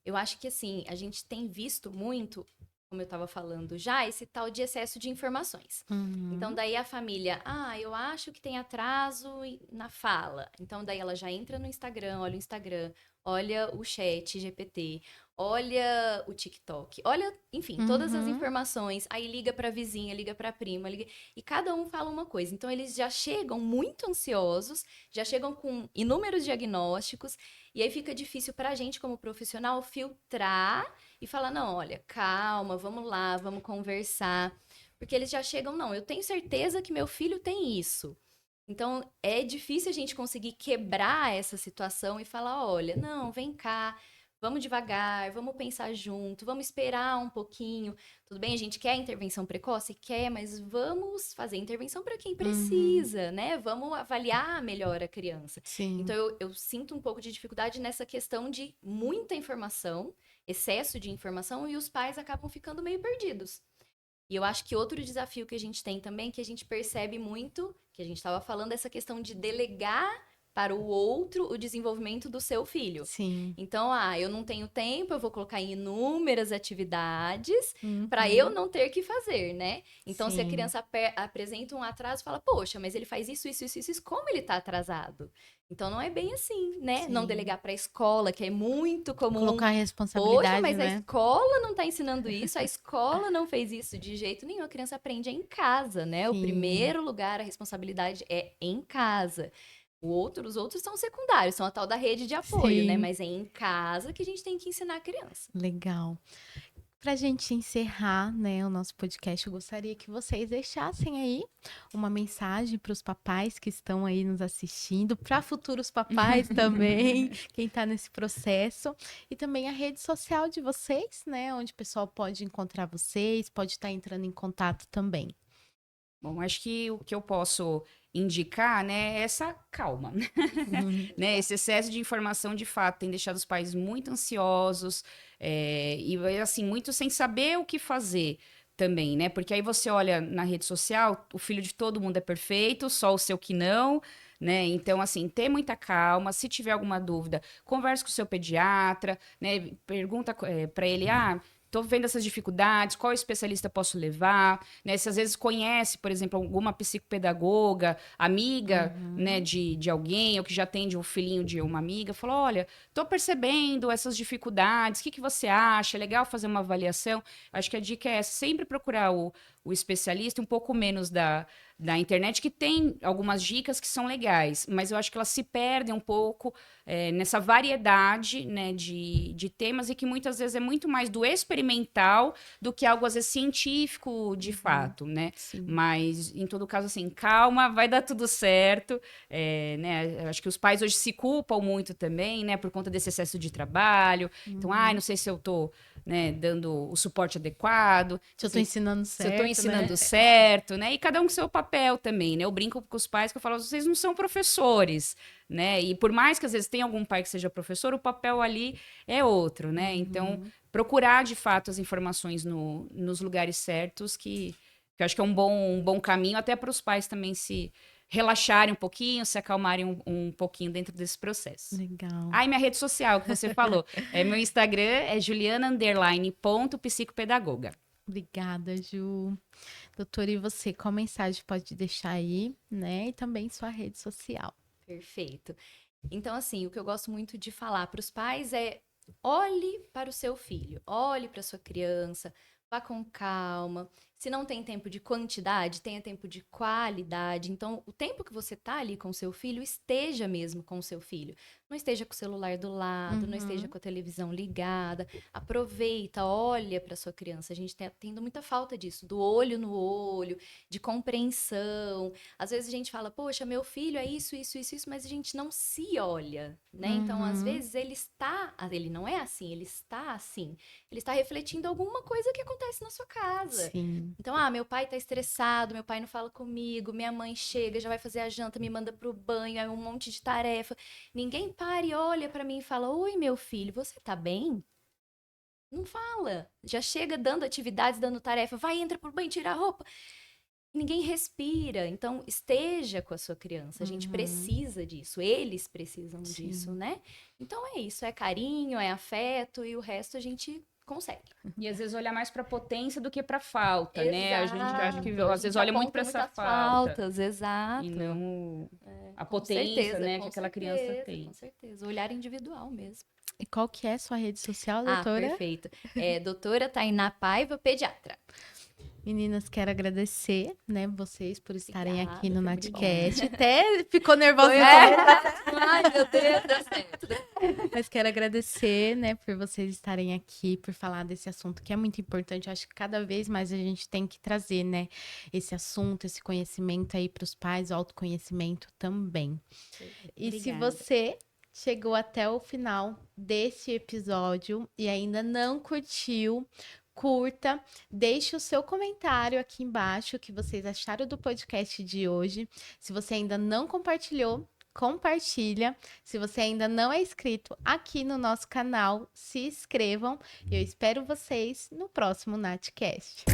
Eu acho que assim, a gente tem visto muito, como eu estava falando já, esse tal de excesso de informações. Então, Uhum, daí a família, eu acho que tem atraso na fala. Então, daí ela já entra no Instagram, olha o Instagram, olha o chat GPT, olha o TikTok, olha, enfim, todas as uhum, informações, aí liga pra vizinha, liga pra prima, e cada um fala uma coisa. Então, eles já chegam muito ansiosos, já chegam com inúmeros diagnósticos, e aí fica difícil pra gente, como profissional, filtrar e falar: não, olha, calma, vamos lá, vamos conversar. Porque eles já chegam, não, eu tenho certeza que meu filho tem isso. Então, é difícil a gente conseguir quebrar essa situação e falar: olha, não, vem cá, vamos devagar, vamos pensar junto, vamos esperar um pouquinho. Tudo bem, a gente quer intervenção precoce? Quer, mas vamos fazer intervenção para quem uhum, precisa, né? Vamos avaliar melhor a criança. sim, Então, eu sinto um pouco de dificuldade nessa questão de muita informação, excesso de informação, e os pais acabam ficando meio perdidos. E eu acho que outro desafio que a gente tem também, que a gente percebe muito, que a gente estava falando, essa questão de delegar para o outro o desenvolvimento do seu filho. sim, Então, eu não tenho tempo, eu vou colocar em inúmeras atividades para eu uhum, não ter que fazer, né? Então, se a sim, criança apresenta um atraso, fala, poxa, mas ele faz isso, isso, isso, isso, como ele está atrasado? Então, não é bem assim, né? Não sim. delegar para a escola, que é muito comum. Colocar a Poxa, responsabilidade, mas a né? escola não está ensinando isso, a escola não fez isso de jeito nenhum. A criança aprende em casa, né? O Sim, primeiro lugar, a responsabilidade é em casa. Os outros são secundários, são a tal da rede de apoio, né? sim, Mas é em casa que a gente tem que ensinar a criança. legal. Para a gente encerrar, né, o nosso podcast, eu gostaria que vocês deixassem aí uma mensagem para os papais que estão aí nos assistindo, para futuros papais também, quem está nesse processo, e também a rede social de vocês, né, onde o pessoal pode encontrar vocês, pode estar entrando em contato também. Bom, acho que o que eu posso indicar, né, é essa calma, né? Esse excesso de informação, de fato, tem deixado os pais muito ansiosos, e assim, muito sem saber o que fazer também, né? Porque aí você olha na rede social, o filho de todo mundo é perfeito, só o seu que não, né? Então, assim, ter muita calma. Se tiver alguma dúvida, converse com o seu pediatra, né? Pergunta para ele, tô vendo essas dificuldades, qual especialista posso levar, né? Se às vezes conhece, por exemplo, alguma psicopedagoga, amiga, né, de alguém, ou que já atende um filhinho de uma amiga, falou, olha, tô percebendo essas dificuldades, o que que você acha? É legal fazer uma avaliação? Acho que a dica é sempre procurar o especialista, um pouco menos da internet, que tem algumas dicas que são legais, mas eu acho que elas se perdem um pouco nessa variedade, né, de temas e que muitas vezes é muito mais do experimental do que algo, às vezes, científico de fato, né? Sim. Mas, em todo caso, assim, calma, vai dar tudo certo, né? Eu acho que os pais hoje se culpam muito também, né, por conta desse excesso de trabalho. Então, não sei se eu tô, né, dando o suporte adequado. Se eu tô ensinando certo, Se eu tô ensinando certo, né? E cada um com seu papel também, né? Eu brinco com os pais que eu falo, vocês não são professores, né? E por mais que às vezes tenha algum pai que seja professor, o papel ali é outro, né? Então, procurar de fato as informações nos lugares certos, que eu acho que é um bom caminho até para os pais também se relaxarem um pouquinho, se acalmarem um pouquinho dentro desse processo. Legal. E minha rede social que você falou. Meu Instagram é juliana_psicopedagoga. Obrigada, Ju. Doutora, e você, qual mensagem pode deixar aí, né? E também sua rede social. Perfeito. Então, assim, o que eu gosto muito de falar para os pais é: olhe para o seu filho, olhe para sua criança, vá com calma. Se não tem tempo de quantidade, tenha tempo de qualidade. Então, o tempo que você tá ali com o seu filho, esteja mesmo com o seu filho. Não esteja com o celular do lado, não esteja com a televisão ligada. Aproveita, olha para sua criança. A gente tá tendo muita falta disso, do olho no olho, de compreensão. Às vezes a gente fala, poxa, meu filho é isso, isso, isso, isso, mas a gente não se olha, né? Então, às vezes ele não é assim, ele está assim. Ele está refletindo alguma coisa que acontece na sua casa. Sim. Então, meu pai tá estressado, meu pai não fala comigo, minha mãe chega, já vai fazer a janta, me manda pro banho, é um monte de tarefa. Ninguém para e olha pra mim e fala: oi, meu filho, você tá bem? Não fala. Já chega dando atividades, dando tarefa, vai, entra pro banho, tira a roupa. Ninguém respira. Então, esteja com a sua criança. A gente precisa disso. Eles precisam disso, né? Então, é isso. É carinho, é afeto e o resto a gente consegue. E às vezes olhar mais para potência do que para falta, né? A gente acho que Exato. às vezes olha muito para essa muitas falta faltas, exato. e não a Com potência, certeza, né, com que aquela certeza, criança tem. com certeza. O olhar individual mesmo. E qual que é sua rede social, doutora? Perfeito. Doutora Tainá Paiva, pediatra. Meninas, quero agradecer, né, vocês por estarem Obrigada, aqui no foi Natcast. Até ficou nervosa. Ai, meu Deus, deu certo. Mas quero agradecer, né, por vocês estarem aqui, por falar desse assunto que é muito importante. Eu acho que cada vez mais a gente tem que trazer, né, esse assunto, esse conhecimento aí para os pais, o autoconhecimento também. E se Obrigada. você chegou até o final desse episódio e ainda não curtiu, curta, deixe o seu comentário aqui embaixo, o que vocês acharam do podcast de hoje. Se você ainda não compartilhou, compartilha. Se você ainda não é inscrito aqui no nosso canal, se inscrevam. Eu espero vocês no próximo Natcast.